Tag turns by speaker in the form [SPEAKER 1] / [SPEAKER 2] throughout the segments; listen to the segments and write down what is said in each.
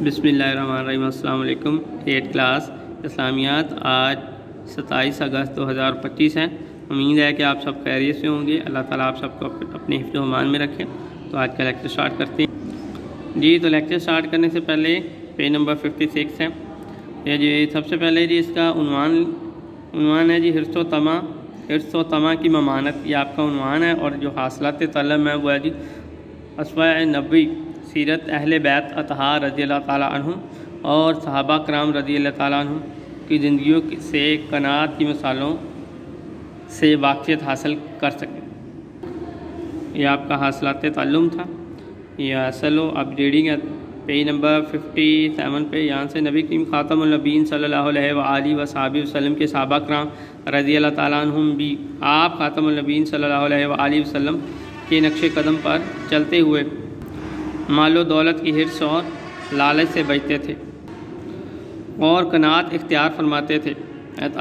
[SPEAKER 1] بسم اللہ الرحمن الرحیم۔ السلام علیکم۔ 8 کلاس اسلامیات آج 27 اگست 2025 ہے۔ امید ہے کہ آپ سب خیریت سے ہوں گے۔ اللہ تعالیٰ آپ سب کو اپنے حفظ و امان میں رکھیں۔ تو آج کا لیکچر سٹارٹ کرتے ہیں جی۔ تو لیکچر سٹارٹ کرنے سے پہلے پیج نمبر 56 ہے یہ جی۔ سب سے پہلے جی اس کا عنوان ہے جی حرص و طمع کی ممانت، یہ آپ کا عنوان ہے۔ اور جو حاصلات طلب ہے وہ ہے جی اسوہ نبی، سیرت اہل بیت اطہار رضی اللہ تعالیٰ عنہ اور صحابہ کرام رضی اللہ تعالیٰ عنہ کی زندگیوں سے قناعت کی مثالوں سے واقفیت حاصل کر سکیں۔ یہ آپ کا حاصلات تعلم تھا۔ یہ اصل و اب ریڈنگ ہے پیج نمبر 57 پہ۔ یہاں سے نبی کریم خاتم النبیین صلی اللہ علیہ وآلہ وصحبہ وسلم کے صحابہ کرام رضی اللہ تعالیٰ عنہم بھی آپ خاتم النبیین صلی اللہ علیہ وآلہ وسلم کے نقش قدم پر چلتے ہوئے مال و دولت کی حرص اور لالچ سے بچتے تھے اور قناعت اختیار فرماتے تھے۔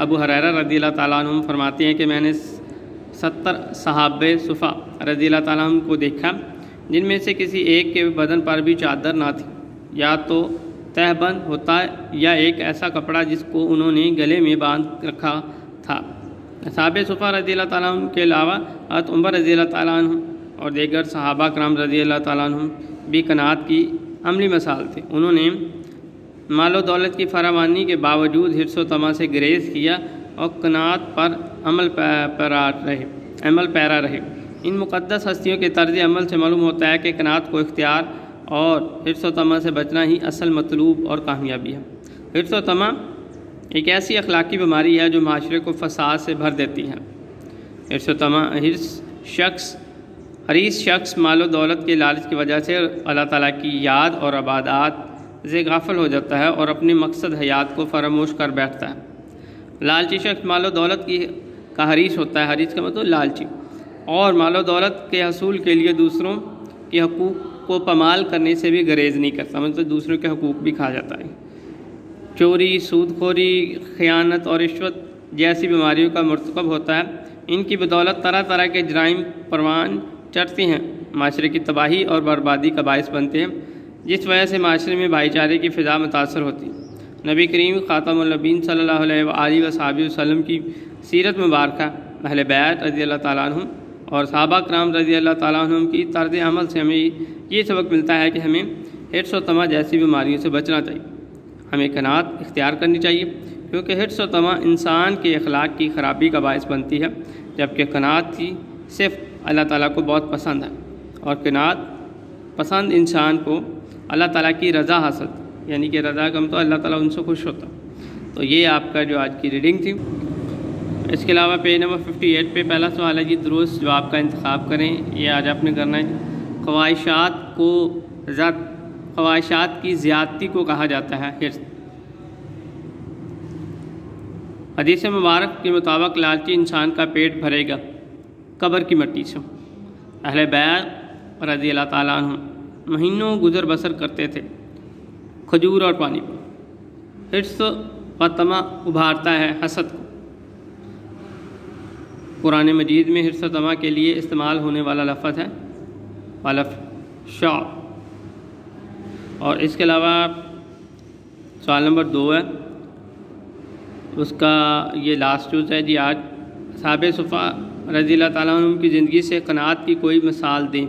[SPEAKER 1] ابو ہریرہ رضی اللہ تعالیٰ عنہ فرماتے ہیں کہ میں نے 70 صحابہ صفا رضی اللہ تعالیٰ عنہ کو دیکھا جن میں سے کسی ایک کے بدن پر بھی چادر نہ تھی، یا تو تہ بند ہوتا یا ایک ایسا کپڑا جس کو انہوں نے گلے میں باندھ رکھا تھا۔ صحابہ صفا رضی اللہ تعالیٰ عنہ کے علاوہ حضرت عمر رضی اللہ تعالیٰ عنہ اور دیگر صحابہ کرام رضی اللہ تعالیٰ عنہ بھی قناعت کی عملی مثال تھے۔ انہوں نے مال و دولت کی فراوانی کے باوجود حرص و طمع سے گریز کیا اور قناعت پر عمل پیرا رہے۔ ان مقدس ہستیوں کے طرز عمل سے معلوم ہوتا ہے کہ قناعت کو اختیار اور حرص و طمع سے بچنا ہی اصل مطلوب اور کامیابی ہے۔ حرص و طمع ایک ایسی اخلاقی بیماری ہے جو معاشرے کو فساد سے بھر دیتی ہے۔ حریص شخص مال و دولت کے لالچ کی وجہ سے اللہ تعالیٰ کی یاد اور عبادات سے غافل ہو جاتا ہے اور اپنے مقصد حیات کو فراموش کر بیٹھتا ہے۔ لالچی شخص مال و دولت کا حریص ہوتا ہے۔ حریص کا مطلب لالچی، اور مال و دولت کے حصول کے لیے دوسروں کے حقوق کو پامال کرنے سے بھی گریز نہیں کرتا، مطلب دوسروں کے حقوق بھی کھا جاتا ہے۔ چوری، سود خوری، خیانت اور رشوت جیسی بیماریوں کا مرتکب ہوتا ہے۔ ان کی بدولت طرح طرح کے جرائم پروان چڑھتے ہیں، معاشرے کی تباہی اور بربادی کا باعث بنتے ہیں، جس وجہ سے معاشرے میں بھائی چارے کی فضا متاثر ہوتی ہے۔ نبی کریم خاتم النبیین صلی اللہ علیہ وآلہ وصحبہ وسلم کی سیرت مبارکہ، اہل بیت رضی اللہ تعالیٰ عنہ اور صحابہ کرام رضی اللہ تعالیٰ عنہ کی طرز عمل سے ہمیں یہ سبق ملتا ہے کہ ہمیں حرص و طمع جیسی بیماریوں سے بچنا چاہیے۔ ہمیں قناعت اختیار کرنی چاہیے، کیونکہ حرص و طمع انسان کے اخلاق کی خرابی کا باعث بنتی ہے، جبکہ قناعت کی صرف اللہ تعالیٰ کو بہت پسند ہے، اور قناعت پسند انسان کو اللہ تعالیٰ کی رضا حاصل، یعنی کہ رضا کم تو اللہ تعالیٰ ان سے خوش ہوتا۔ تو یہ آپ کا جو آج کی ریڈنگ تھی۔ اس کے علاوہ پیج نمبر 58 پہ پہلا سوال ہے جی درست جواب کا انتخاب کریں۔ یہ آج آپ نے کرنا ہے۔ خواہشات کی زیادتی کو کہا جاتا ہے حرص۔ حدیث مبارک کے مطابق لالچی انسان کا پیٹ بھرے گا قبر کی مٹی سے۔ اہل بیت رضی اللہ تعالیٰ عنہ مہینوں گزر بسر کرتے تھے کھجور اور پانی پر۔ حرص و طمع ابھارتا ہے حسد کو۔ قرآن مجید میں حرص و طمع کے لیے استعمال ہونے والا لفظ ہے شع۔ اور اس کے علاوہ سوال نمبر 2 ہے، اس کا یہ لاسٹ چوز ہے جی آج۔ صحابہ صفا رضی اللہ تعالیٰ عنہ کی زندگی سے قناعت کی کوئی مثال دیں۔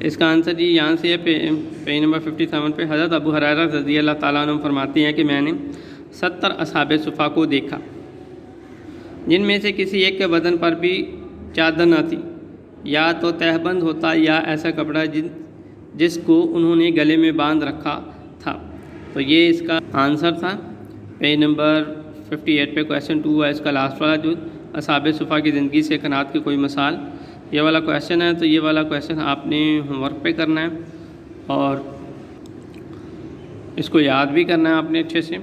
[SPEAKER 1] اس کا آنسر جی یہاں سے پیج نمبر 57 پہ۔ حضرت ابو ہریرہ رضی اللہ تعالیٰ عنہ فرماتے ہیں کہ میں نے 70 اصحاب صفا کو دیکھا جن میں سے کسی ایک کے بدن پر بھی چادر نہ تھی، یا تو تہ بند ہوتا یا ایسا کپڑا جس کو انہوں نے گلے میں باندھ رکھا تھا۔ تو یہ اس کا آنسر تھا۔ پیج نمبر 58 پہ کویسچن 2 ہے، اس کا لاسٹ والا جو اصحاب صفا کی زندگی سے قناعت کی کوئی مثال، یہ والا کویسچن ہے۔ تو یہ والا کویسچن آپ نے ہوم ورک پہ کرنا ہے اور اس کو یاد بھی کرنا ہے آپ نے اچھے سے۔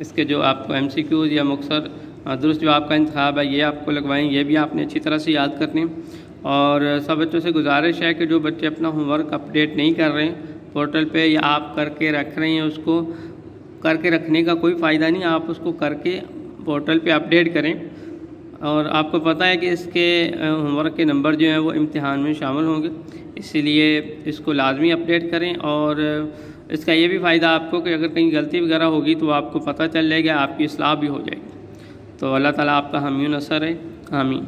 [SPEAKER 1] اس کے جو آپ کو MCQs یا مختصر درست جواب کا انتخاب ہے یہ آپ کو لگوائیں، یہ بھی آپ نے اچھی طرح سے یاد کرنے۔ اور سب بچوں سے گزارش ہے کہ جو بچے اپنا ہوم ورک اپڈیٹ نہیں کر رہے ہیں پورٹل پہ، یا آپ کر کے رکھ رہے ہیں، اس کو کر کے رکھنے کا کوئی فائدہ نہیں، آپ اس کو کر کے پورٹل پہ اپڈیٹ کریں۔ اور آپ کو پتہ ہے کہ اس کے ہوم ورک کے نمبر جو ہیں وہ امتحان میں شامل ہوں گے، اسی لیے اس کو لازمی اپڈیٹ کریں۔ اور اس کا یہ بھی فائدہ آپ کو کہ اگر کہیں غلطی وغیرہ ہوگی تو آپ کو پتہ چل جائے گا، آپ کی اصلاح بھی ہو جائے گی۔ تو اللہ تعالیٰ آپ کا حامی و ناصر ہے، آمین۔